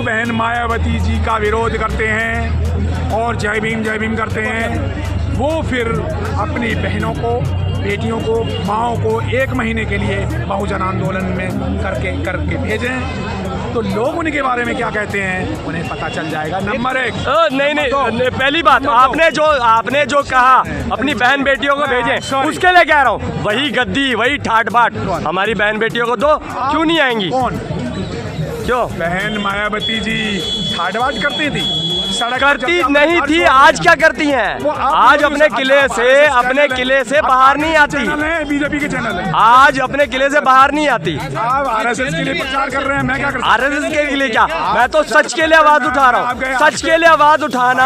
बहन मायावती जी का विरोध करते हैं और जय भीम करते हैं, वो फिर अपनी बहनों को, बेटियों को, माँओं को 1 महीने के लिए बहुजन आंदोलन में करके भेजें, तो लोग उनके बारे में क्या कहते हैं उन्हें पता चल जाएगा। नंबर 1 नहीं, पहली बात आपने जो कहा अपनी बहन बेटियों को भेजें, उसके लिए कह रहा हूँ, वही गद्दी, वही ठाट बाट हमारी बहन बेटियों को दो, क्यों नहीं आएंगी? कौन? क्यों? बहन मायावती जी ठाट बाट करती थी, करती नहीं थी, आज क्या करती हैं? आज अपने किले से बाहर नहीं आती। बीजेपी के चैनल है, आज अपने किले से बाहर नहीं आती। आप आरएसएस के लिए प्रचार कर रहे हैं, मैं क्या कर? आरएसएस के लिए क्या? मैं तो सच के लिए आवाज उठा रहा हूँ। सच के लिए आवाज उठाना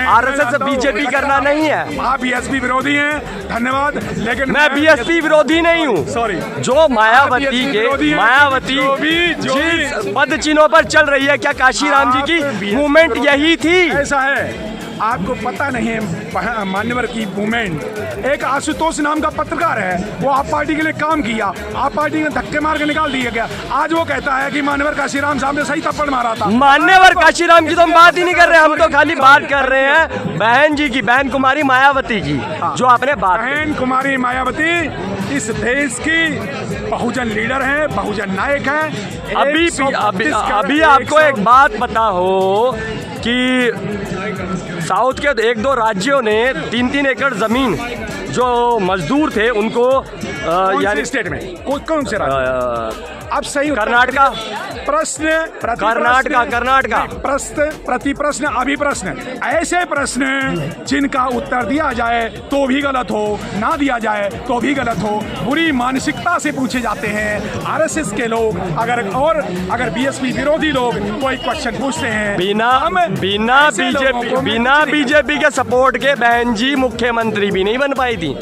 आरएसएस से बीजेपी करना नहीं है। आप बीएसपी विरोधी हैं, धन्यवाद, लेकिन मैं बीएसपी विरोधी नहीं हूँ। सॉरी, जो मायावती जिस पद चिन्हों पर चल रही है, क्या काशीराम जी की मूवमेंट यही थी? ऐसा है, आपको पता नहीं है मान्यवर की मूवमेंट। एक आशुतोष नाम का पत्रकार है, वो आप पार्टी के लिए काम किया, आप पार्टी ने धक्के मार के निकाल दिया गया। आज वो कहता है कि मान्यवर काशीराम साहब ने सही थप्पड़ मारा था। मान्यवर काशीराम की तो हम बात ही नहीं कर रहे, हम तो खाली बात कर रहे हैं बहन जी की, बहन कुमारी मायावती की, जो आपने बात। बहन कुमारी मायावती इस देश की बहुजन लीडर हैं, बहुजन नायक हैं। अभी आपको एक बात पता हो कि साउथ के 1-2 राज्यों ने 3-3 एकड़ जमीन जो मजदूर थे उनको यानी स्टेट में कौन से राज्य? अब सही कर्नाटका, कर्नाटका प्रति प्रश्न अभिप्रश्न, ऐसे प्रश्न जिनका उत्तर दिया जाए तो भी गलत हो, ना दिया जाए तो भी गलत हो, बुरी मानसिकता से पूछे जाते हैं आरएसएस के लोग। अगर बीएसपी विरोधी लोग कोई क्वेश्चन पूछते हैं, बिना बीजेपी के सपोर्ट के बहन जी मुख्यमंत्री भी नहीं बन पाई थी।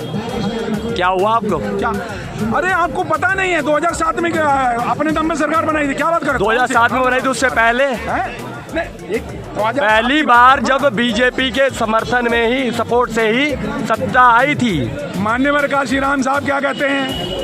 क्या हुआ आपको? क्या? अरे आपको पता नहीं है 2007 में अपने दम में सरकार बनाई थी? क्या बात कर? 2007 में बनाई थी, उससे पहले पहली बार जब बीजेपी के समर्थन में ही, सपोर्ट से ही सत्ता आई थी। मान्यवर काशीराम साहब क्या कहते हैं?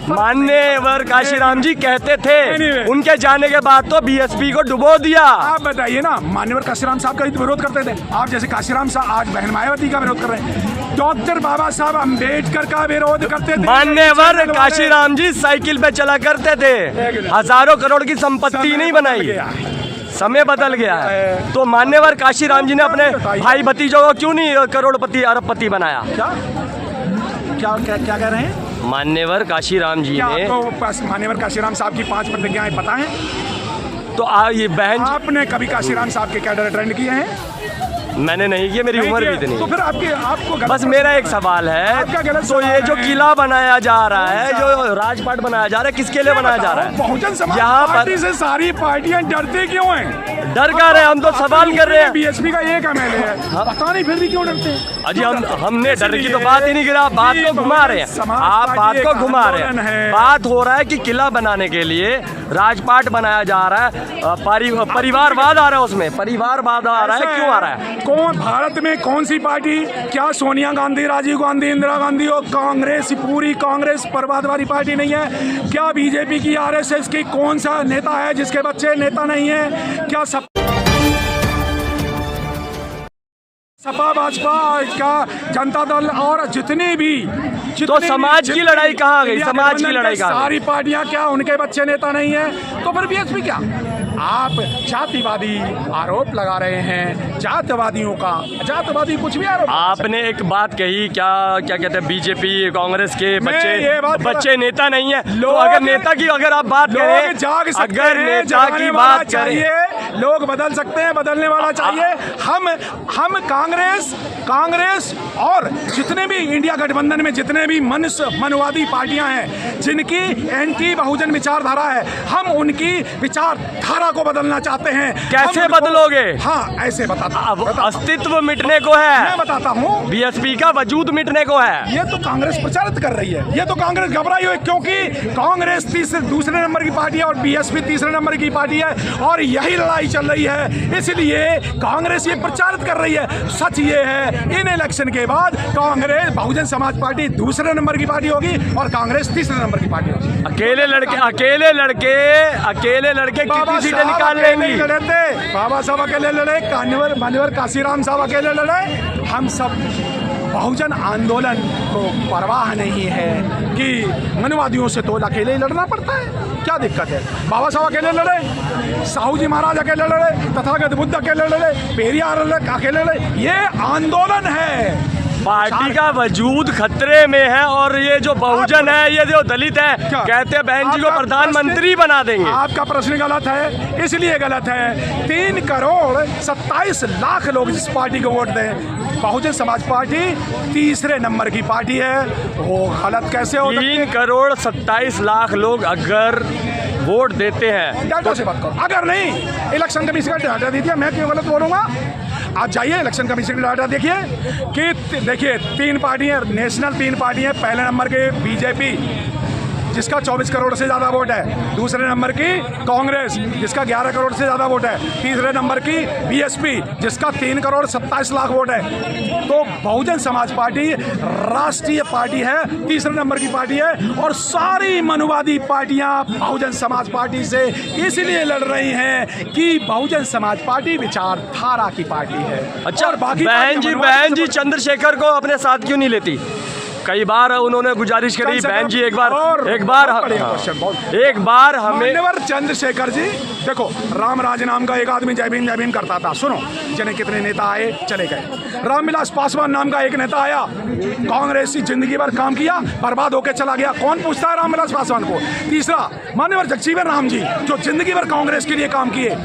मान्यवर काशीराम जी कहते थे, उनके जाने के बाद तो बीएसपी को डुबो दिया। आप बताइए ना, मान्यवर काशीराम साहब का विरोध करते थे, आप जैसे काशीराम साहब आज बहन मायावती का विरोध कर रहे हैं। डॉक्टर बाबा साहब अम्बेडकर का विरोध करते थे। मान्यवर काशीराम जी साइकिल पे चला करते थे, हजारों करोड़ की संपत्ति नहीं बनाई। समय बदल गया है, तो मान्यवर काशीराम जी ने अपने भाई भतीजों को क्यों नहीं करोड़पति अरबपति बनाया? क्या कह रहे हैं? मान्यवर काशीराम जी ने, आपको मान्यवर काशीराम साहब की 5 प्रतिज्ञाएं पता हैं? तो ये बहन, आपने कभी काशीराम साहब के कैडर अटेंड किए हैं? मैंने नहीं किया, मेरी उम्र भी इतनी। तो फिर आपको बस मेरा एक सवाल है, तो ये जो किला बनाया जा रहा है, जो राजपाट बनाया जा रहा है, किसके लिए बनाया जा रहा है? बहुजन समाज पार्टी से सारी पार्टियां डरती क्यों हैं? डर कर रहे हैं? हम तो सवाल कर रहे हैं। बीएसपी का एक एमएलए है, पता नहीं फिर भी क्यों डरते हैं? अजी हमने डर की तो बात ही नहीं करा, आप बात को घुमा रहे हैं, आप बात को घुमा रहे हैं। बात हो रहा है कि किला बनाने के लिए राजपाट बनाया जा रहा है, परिवारवाद आ रहा है, उसमें परिवारवाद आ रहा है, क्यों आ रहा है? कौन भारत में कौन सी पार्टी, क्या सोनिया गांधी, राजीव गांधी, इंदिरा गांधी और कांग्रेस, पूरी कांग्रेस बर्बादवादी पार्टी नहीं है? क्या बीजेपी की, आरएसएस की कौन सा नेता है जिसके बच्चे नेता नहीं है? क्या सपा, भाजपा, का जनता दल और जितने भी तो समाज की लड़ाई कहाँ गई? समाज की लड़ाई कहाँ? सारी पार्टियां, क्या उनके बच्चे नेता नहीं है? तो फिर बीएसपी क्या? आप जातिवादी आरोप लगा रहे हैं, जातिवादियों का, जातिवादी कुछ भी आरोप। आपने एक बात कही, क्या कहते हैं, बीजेपी कांग्रेस के बच्चे नेता नहीं है। तो अगर नेता की अगर आप बात करें, अगर नेता की बात करें, लोग बदल सकते हैं, बदलने वाला चाहिए। हम कांग्रेस और जितने भी इंडिया गठबंधन में जितने भी मनवादी पार्टियां हैं, जिनकी एंटी बहुजन विचारधारा है, हम उनकी विचारधारा को बदलना चाहते हैं। कैसे बदलोगे? हाँ, ऐसे बताता हूँ। अस्तित्व मिटने को है, मैं बताता हूँ। बीएसपी का वजूद मिटने को है। ये तो कांग्रेस प्रचारित कर रही है, ये तो कांग्रेस घबराई हुई, क्योंकि कांग्रेस दूसरे नंबर की पार्टी है और बीएसपी तीसरे नंबर की पार्टी है, और यही लड़ाई चल रही है। इसलिए कांग्रेस ये प्रचारित कर रही है। सच ये है, इन इलेक्शन के बाद कांग्रेस बहुजन समाज पार्टी दूसरे नंबर की पार्टी होगी और कांग्रेस तीसरे नंबर की पार्टी होगी। अकेले लड़के कितनी सीटें निकाल लेंगी? लड़े थे बाबा साहब, अकेले लड़े, मान्यवर काशीराम साहब अकेले लड़े। हम सब बहुजन आंदोलन को परवाह नहीं है कि मनुवादियों से तो अकेले ही लड़ना पड़ता है, क्या दिक्कत है? बाबा साहब अकेले लड़े, साहू जी महाराज अकेले लड़े, तथागत बुद्ध अकेले लड़े, पेरियार अकेले लड़े। ये आंदोलन है। पार्टी का वजूद खतरे में है और ये जो बहुजन है, ये जो दलित है, कहते हैं बहन जी को प्रधानमंत्री बना देंगे। आपका प्रश्न गलत है, इसलिए गलत है 3 करोड़ 27 लाख लोग जिस पार्टी को वोट दें, बहुजन समाज पार्टी तीसरे नंबर की पार्टी है, वो गलत कैसे हो? 3 करोड़ 27 लाख लोग अगर वोट देते हैं, डाटा से बात करो। अगर नहीं, इलेक्शन कमीशन का डाटा दीजिए, मैं क्यों गलत बोलूंगा? आप जाइए इलेक्शन कमीशन का डाटा देखिए कि देखिए 3 पार्टियां, नेशनल 3 पार्टियां। पहले नंबर के बीजेपी जिसका 24 करोड़ से ज़्यादा वोट है, दूसरे नंबर की कांग्रेस जिसका 11 करोड़ से ज़्यादा वोट है, तीसरे नंबर की बीएसपी जिसका 3 करोड़ 27 लाख वोट है। तो बहुजन समाज पार्टी राष्ट्रीय पार्टी है, तीसरे नंबर की पार्टी है और सारी मनुवादी पार्टियां बहुजन समाज पार्टी से इसलिए लड़ रही हैं कि बहुजन समाज पार्टी विचारधारा की पार्टी है। अच्छा, बहन जी चंद्रशेखर को अपने साथ क्यों नहीं लेती? कई बार उन्होंने गुजारिश करी, बहन जी एक बार हमें। मान्यवर चंद्रशेखर जी, देखो रामराज नाम का एक आदमी जय भीम करता था। सुनो जने कितने नेता आए चले गए। रामविलास पासवान नाम का एक नेता आया, कांग्रेस की जिंदगी भर काम किया, बर्बाद होकर चला गया। कौन पूछता है रामविलास पासवान को? तीसरा मान्यवर जगजीवन राम जी, जो जिंदगी भर कांग्रेस के लिए काम किए।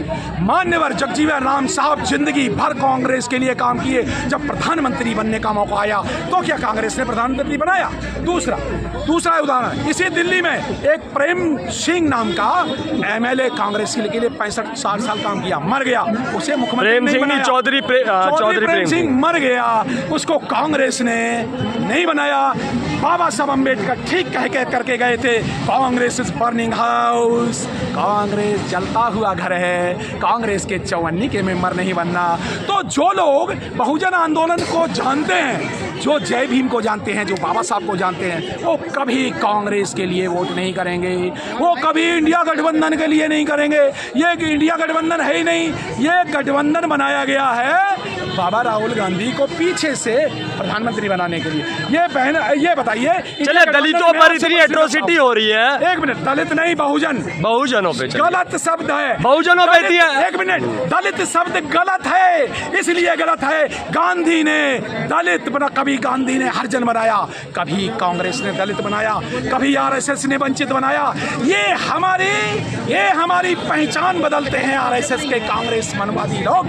मान्यवर जगजीवन राम साहब जिंदगी भर कांग्रेस के लिए काम किए। जब प्रधानमंत्री बनने का मौका आया तो क्या कांग्रेस ने प्रधानमंत्री बनाया? दूसरा उदाहरण, इसी दिल्ली में एक प्रेम सिंह नाम का एमएलए कांग्रेस के लिए 65-60 साल काम किया, मर गया। उसे मुख्यमंत्री चौधरी प्रेम सिंह मर गया, उसको कांग्रेस ने नहीं बनाया। बाबा साहब अम्बेडकर ठीक कह करके गए थे, Congress is burning house, Congress जलता हुआ घर है, कांग्रेस के चौवन्नी के मेंबर नहीं बनना। तो जो लोग बहुजन आंदोलन को जानते हैं, जो जय भीम को जानते हैं, जो बाबा साहब को जानते हैं, वो कभी कांग्रेस के लिए वोट नहीं करेंगे, वो कभी इंडिया गठबंधन के लिए नहीं करेंगे। ये इंडिया गठबंधन है ही नहीं, ये गठबंधन बनाया गया है बाबा राहुल गांधी को पीछे से प्रधानमंत्री बनाने के लिए। ये बताइए, चले दलितों पर इतनी एट्रोसिटी हो रही है। एक मिनट, दलित नहीं बहुजनों पे गलत शब्द है, बहुजनों पे दिया। एक मिनट, दलित शब्द गलत है, इसलिए गलत है। गांधी ने दलित बना, कभी गांधी ने हरिजन बनाया, कभी कांग्रेस ने दलित बनाया, कभी आरएसएस ने वंचित बनाया। ये हमारी पहचान बदलते हैं आरएसएस के कांग्रेस मनवादी लोग।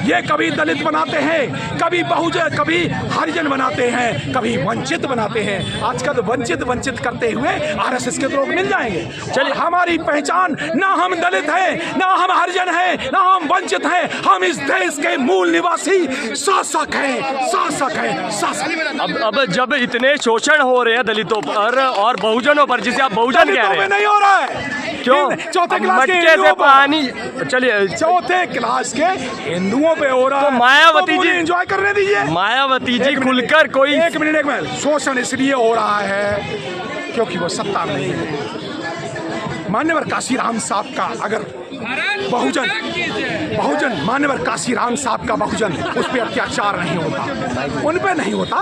ये कभी दलित बनाते हैं, कभी बहुजन, कभी हरिजन बनाते हैं, कभी वंचित बनाते हैं। आजकल वंचित करते हुए आरएसएस के लोग मिल जाएंगे। चलिए, हमारी पहचान, ना हम दलित हैं, ना हम हरिजन हैं, ना हम वंचित हैं, हम इस देश के मूल निवासी शासक हैं, शासक हैं, शासक। अब जब इतने शोषण हो रहे हैं दलितों पर और बहुजनों पर, जिसे आप बहुजन कह रहे हैं, नहीं हो रहा है क्यों? चौथे क्लास के से पानी, चलिए चौथे क्लास के हिंदुओं पे हो रहा है। तो मायावती जी एंजॉय करने दीजिए। मायावती जी खुलकर कोई एक मिनट शोषण इसलिए हो रहा है क्योंकि वो सत्ता में नहीं है। मान्यवर काशीराम साहब का अगर बहुजन मान्यवर काशीराम साहब का बहुजन उस पर अत्याचार नहीं होता, उन पे नहीं होता,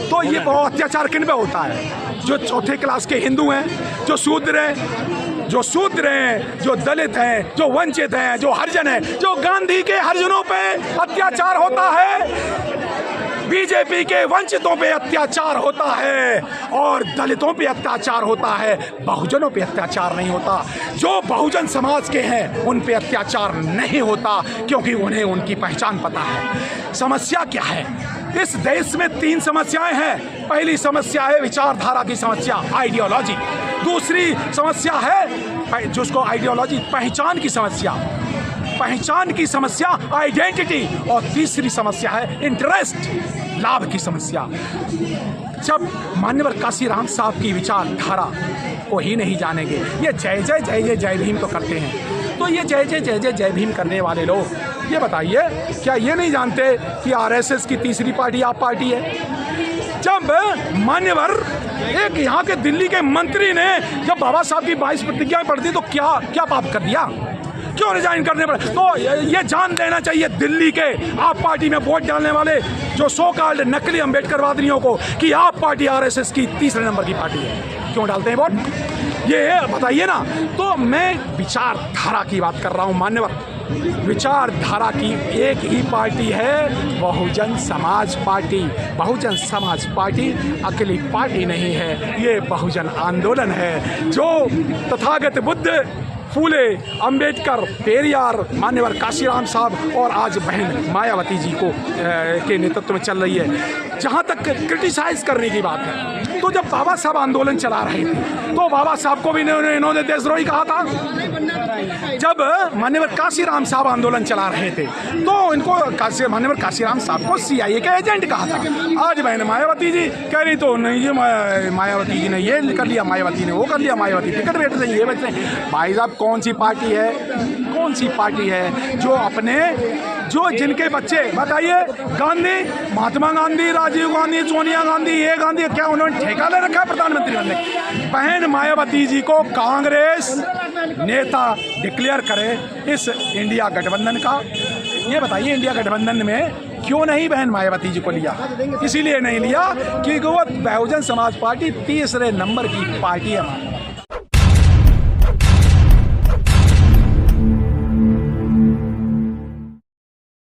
तो ये बहुत अत्याचार किन पे होता है? जो चौथे क्लास के हिंदू हैं, जो शूद्र हैं, जो दलित हैं, जो वंचित हैं, जो हरिजन हैं, जो गांधी के हरिजनों पे अत्याचार होता है, बीजेपी के वंचितों पे अत्याचार होता है और दलितों पे अत्याचार होता है, बहुजनों पे अत्याचार नहीं होता। जो बहुजन समाज के हैं उन पे अत्याचार नहीं होता क्योंकि उन्हें उनकी पहचान पता है। समस्या क्या है? इस देश में 3 समस्याएं हैं। पहली समस्या है विचारधारा की समस्या, आइडियोलॉजी। दूसरी समस्या है जिसको आइडियोलॉजी, पहचान की समस्या, आइडेंटिटी। और तीसरी समस्या है इंटरेस्ट, लाभ की समस्या। जब मान्यवर काशीराम साहब की विचारधारा को ही नहीं जानेंगे, ये जय भीम तो करते हैं, तो ये जय भीम करने वाले लोग, ये बताइए क्या ये नहीं जानते कि आरएसएस की तीसरी पार्टी आप पार्टी है? जब मान्यवर एक यहाँ के दिल्ली के मंत्री ने जब बाबा साहब की 22 प्रतिज्ञाएं पढ़ दी तो क्या क्या पाप कर दिया, क्यों रिजाइन करने पड़े? तो ये जान लेना चाहिए दिल्ली के आप पार्टी में वोट डालने वाले जो सो कॉल्ड नकली अम्बेडकरवादियों को कि आप पार्टी आरएसएस की तीसरे नंबर की पार्टी है। क्यों डालते हैं वोट, ये बताइए ना। तो मैं विचारधारा की बात कर रहा हूँ मान्यवर, विचारधारा की एक ही पार्टी है बहुजन समाज पार्टी। बहुजन समाज पार्टी अकेली पार्टी नहीं है, ये बहुजन आंदोलन है जो तथागत बुद्ध, फूले, अंबेडकर, पेरियार, मान्यवर काशीराम साहब और आज बहन मायावती जी को के नेतृत्व में चल रही है। जहाँ तक क्रिटिसाइज करने की बात है तो जब बाबा साहब आंदोलन चला रहे थे तो बाबा साहब को भी इन्होंने देशद्रोही कहा था। जब मान्यवर काशीराम साहब आंदोलन चला रहे थे तो इनको मान्यवर काशीराम साहब को CIA का एजेंट कहा था। आज बहन मायावती जी कह रही तो नहीं जी मायावती जी ने ये कर लिया, मायावती ने वो कर लिया, मायावती टिकट बैठ रही ये बैठ रहे। भाई साहब कौन सी पार्टी है, कौन सी पार्टी है जो अपने जो जिनके बच्चे बताइए, गांधी, महात्मा गांधी, राजीव गांधी, सोनिया गांधी, ये गांधी, क्या उन्होंने ठेका ले रखा प्रधानमंत्री बनने? बहन मायावती जी को कांग्रेस नेता डिक्लेयर करे इस इंडिया गठबंधन का। ये बताइए इंडिया गठबंधन में क्यों नहीं बहन मायावती जी को लिया? इसीलिए नहीं लिया कि वो बहुजन समाज पार्टी तीसरे नंबर की पार्टी है।